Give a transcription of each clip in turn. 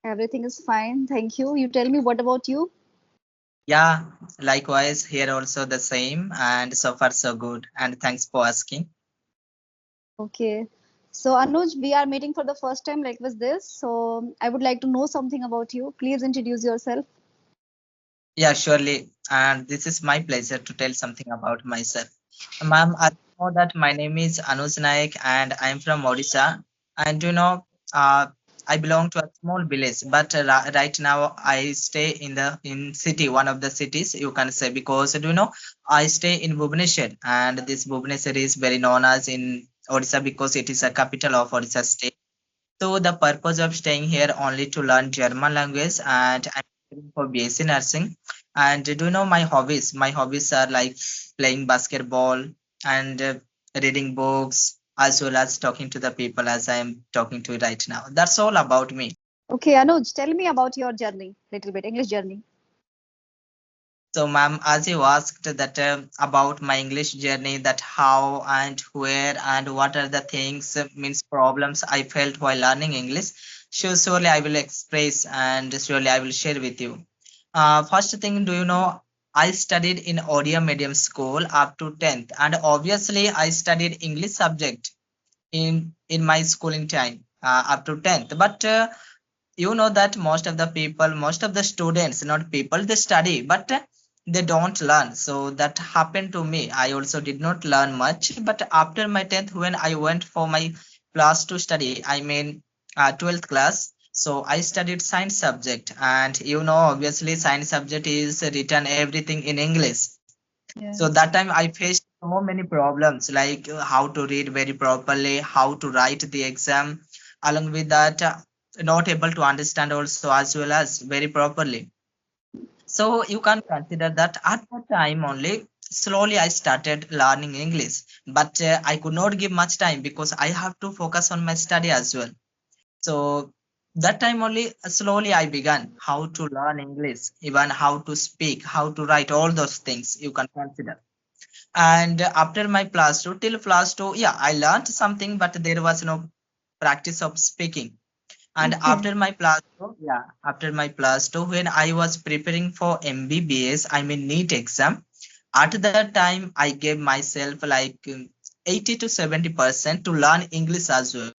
Everything is fine. Thank you. You tell me, what about you? Yeah, likewise, here also the same, and so far so good. And thanks for asking. Okay. So, Anuj, we are meeting for the first time like with this. So, I would like to know something about you. Please introduce yourself. Yeah, surely. And this is my pleasure to tell something about myself. Ma'am, I know that my name is Anuj Naik and I'm from Odisha. And uh, I belong to a small village, but right now I stay in city, one of the cities you can say, because I stay in Bhubaneswar, and this Bhubaneswar is very known as in Odisha because it is a capital of Odisha state. So the purpose of staying here only to learn German language, and I'm studying for BSc nursing. And do you know my hobbies? My hobbies are like playing basketball and reading books, as well as talking to the people as I am talking to right now. That's all about me. Okay, Anuj, tell me about your journey, little bit, English journey. So, ma'am, as you asked that about my English journey, that how and where and what are the things means problems I felt while learning English. Sure, surely I will express and surely I will share with you. First thing, do you know I studied in audio medium school up to 10th, and obviously I studied English subject in my schooling time up to 10th. But you know that most of the people, most of the students, not people, they study, but they don't learn. So that happened to me. I also did not learn much, but after my 10th, when I went for my class to study, I mean 12th class, so I studied science subject. And obviously science subject is written everything in English. So that Yes. time I faced so many problems, like how to read very properly, how to write the exam, along with that not able to understand also as well as very properly. So you can consider that at that time only slowly I started learning English, but I could not give much time because I have to focus on my study as well. So that time only slowly I began how to learn English, even how to speak, how to write, all those things you can consider. And after my plus two, till plus two, yeah, I learned something, but there was no practice of speaking. And Okay. after my plus two, yeah, after my plus two, when I was preparing for MBBS, I mean NEET exam, at that time I gave myself like 80 to 70% to learn English as well.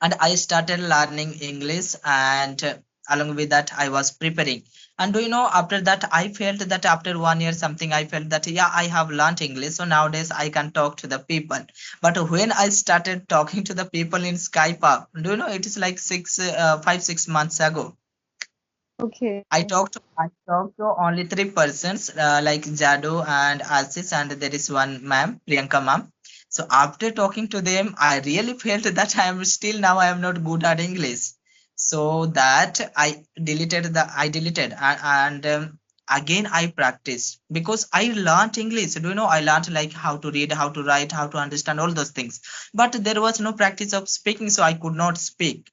And I started learning English, and along with that I was preparing. And do you know, after that I felt that after 1 year something, I felt that yeah, I have learned English, so nowadays I can talk to the people. But when I started talking to the people in Skype app, do you know, it is like 5 6 months ago, Okay. I talked to only three persons, like Jadu and Asis, and there is one ma'am, Priyanka ma'am. So after talking to them, I really felt that I am not good at English. So that I deleted and again I practiced because I learned English. Do you know, I learned like how to read, how to write, how to understand all those things. But there was no practice of speaking, so I could not speak.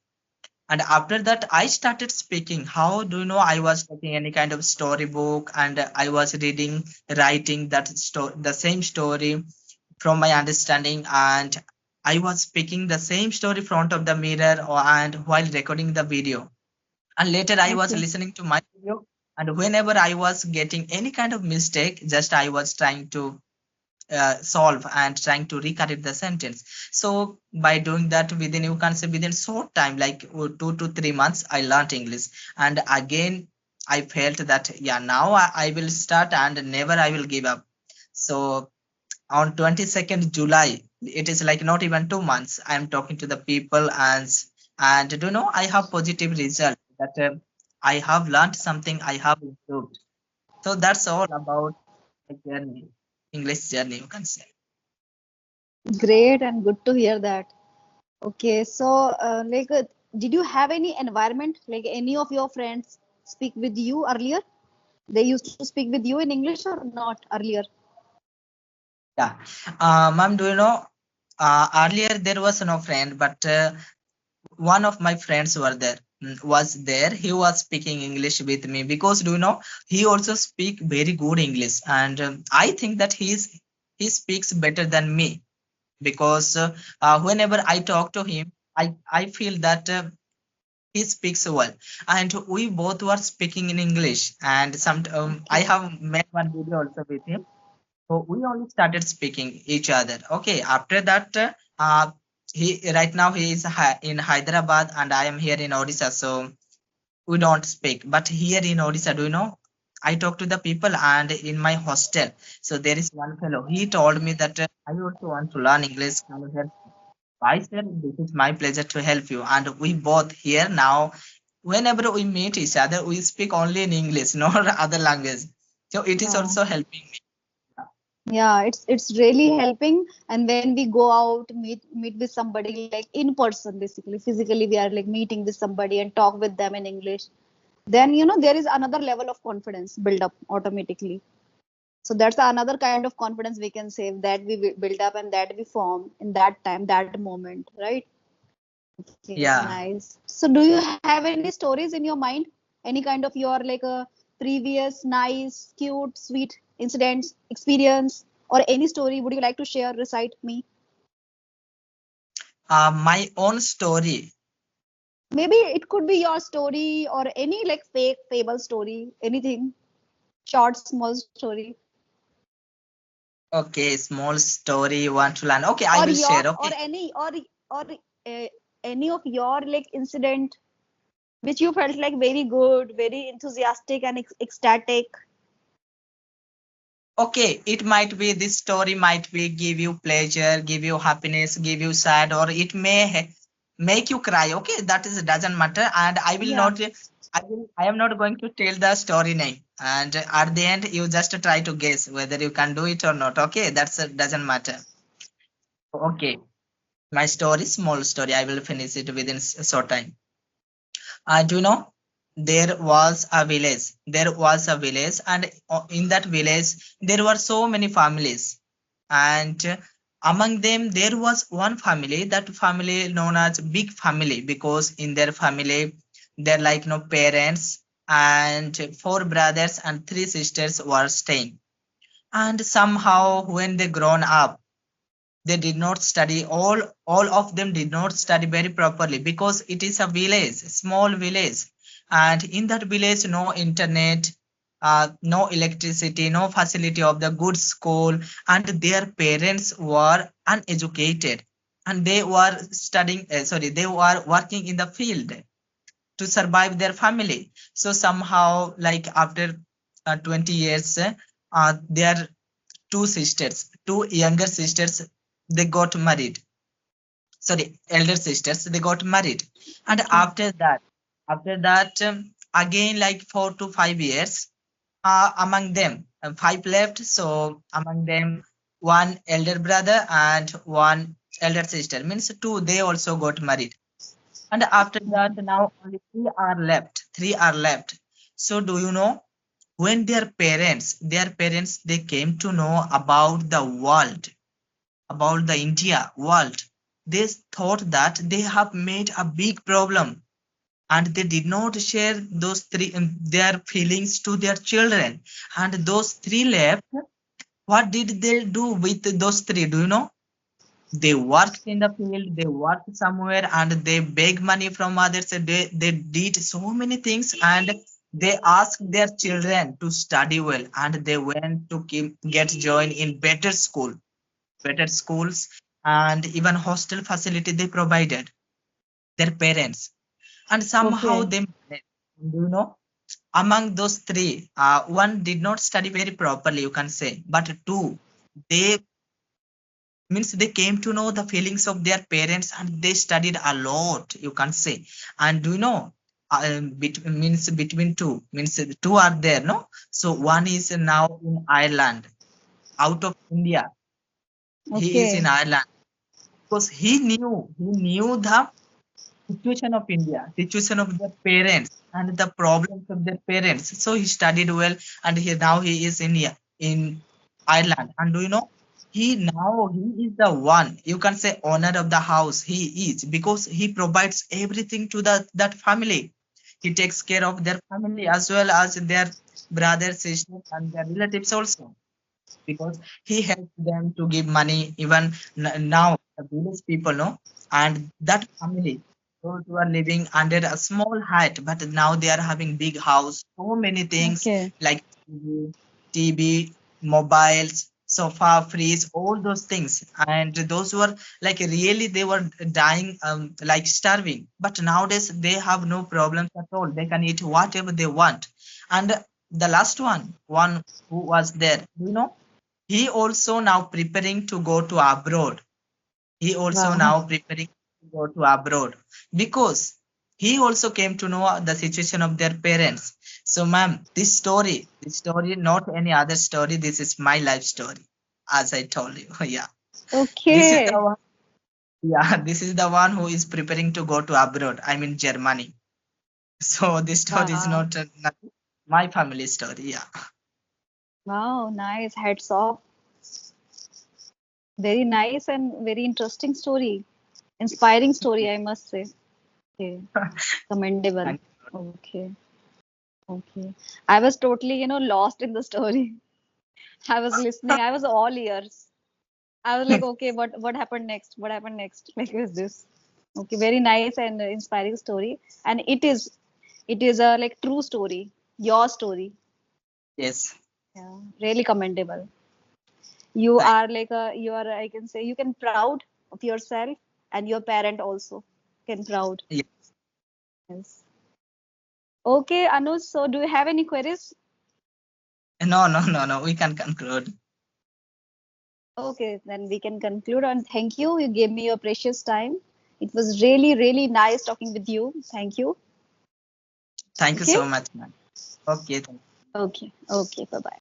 And after that I started speaking. How do you know, I was taking any kind of storybook, and I was reading, writing the same story from my understanding, and I was speaking the same story front of the mirror, and while recording the video. And later I was Okay. listening to my video, and whenever I was getting any kind of mistake, just I was trying to solve and trying to recut the sentence. So by doing that, within, you can say, within short time, like 2 to 3 months, I learned English. And again I felt that yeah, now I will start and never I will give up. So on 22nd July, it is like not even 2 months, I am talking to the people, and do you know, I have positive result that I have learned something, I have improved. So that's all about my journey, English journey, you can say. Great and good to hear that. Okay. So, did you have any environment, like any of your friends speak with you earlier? They used to speak with you in English or not earlier? Yeah. Ma'am, do you know, earlier there was no friend, but one of my friends was there. He was speaking English with me because do you know, he also speak very good English, and I think that he speaks better than me because whenever I talk to him, I feel that he speaks well, and we both were speaking in English. And some I Okay. have made one video also with him. So we only started speaking each other. Okay, after that, he right now he is in Hyderabad, and I am here in Odisha. So we don't speak. But here in Odisha, do you know? I talk to the people, and in my hostel. So there is one fellow. He told me that I also want to learn English. Can you help? I said, this is my pleasure to help you. And we both here now, whenever we meet each other, we speak only in English, no other language. So it is Yeah. also helping me. Yeah, it's really helping. And when we go out, meet with somebody like in person, basically, physically, we are like meeting with somebody and talk with them in English. Then there is another level of confidence build up automatically. So that's another kind of confidence we can say that we build up and that we form in that time, that moment, right? Okay, Yeah. nice. So do you have any stories in your mind? Any kind of your like a previous nice, cute, sweet incidents, experience, or any story would you like to share, recite me? My own story. Maybe it could be your story or any like fake fable story, anything, short, small story. Okay, small story you want to learn. Okay, I Or will your share. or Okay. any or uh, any of your like incident which you felt like very good, very enthusiastic and ecstatic. Okay, it might be this story might be give you pleasure, give you happiness, give you sad, or it may make you cry. Okay, that is doesn't matter, and I will Yeah. not. I am not going to tell the story name, and at the end you just try to guess whether you can do it or not. Okay, that's doesn't matter. Okay, my story, small story. I will finish it within short time. Do you know there was a village? There was a village, and in that village there were so many families, and among them there was one family. That family known as big family because in their family they're like parents and four brothers and three sisters were staying. And somehow when they grown up, they did not study. All of them did not study very properly because it is a village, small village, and in that village no internet, no electricity, no facility of the good school, and their parents were uneducated, and they were studying sorry, they were working in the field to survive their family. So somehow like after 20 years, their two sisters, two younger sisters, they got married. Sorry, elder sisters, they got married. And Okay. after that, again like 4 to 5 years, among them, five left. So among them, one elder brother and one elder sister, means two, they also got married. And after that, now only three are left. Three are left. So do you know when their parents, they came to know about the world, about the India world, they thought that they have made a big problem, and they did not share those three their feelings to their children. And those three left. What did they do with those three? Do you know? They worked in the field, they worked somewhere, and they beg money from others. They did so many things, and they asked their children to study well, and they went to get joined in better schools, and even hostel facility they provided their parents. And somehow Okay. they managed. Do you know, among those three, one did not study very properly, you can say, but two, they means they came to know the feelings of their parents, and they studied a lot, you can say. And do you know, means between two, means two are there, no? So one is now in Ireland, out of India. He is in Okay. Ireland because he knew the situation of India, situation of their parents, and the problems of their parents. So he studied well, and now he is in Ireland. And do you know, he is the one, you can say, owner of the house. He is, because he provides everything to that family. He takes care of their family as well as their brothers, sisters, and their relatives also, because he helps them to give money even now the village people know. And that family, those who are living under a small hut, but now they are having big house, so many things Okay. like TV, mobiles, sofa, fridge, all those things. And those were like really they were dying, like starving. But nowadays they have no problems at all. They can eat whatever they want. And the last one who was there, he also now preparing to go to abroad. He also Wow. now preparing to go to abroad because he also came to know the situation of their parents. So, ma'am, this story, not any other story. This is my life story, as I told you. Yeah, this is the Okay. one. Yeah, this is the one who is preparing to go to abroad. I mean Germany. So this story is Wow. not my family story. Yeah. Wow. Nice. Hats off. Very nice and very interesting story. Inspiring story, I must say. Okay. Commendable. Thank Okay. Okay. I was totally, lost in the story. I was listening. I was all ears. I was like, okay, what happened next? What happened next? Like, is this? Okay, very nice and inspiring story. And it is a like true story, your story. Yes. Yeah, really commendable. You Thank. are like you are, I can say, you can proud of yourself and your parent also can proud. Yeah. Yes. Okay, Anuj. So, do you have any queries? No, no, no, no. We can conclude. Okay, then we can conclude. And thank you. You gave me your precious time. It was really, really nice talking with you. Thank you. Thank you Okay. so much, ma'am. Okay. Okay. Okay. Bye bye.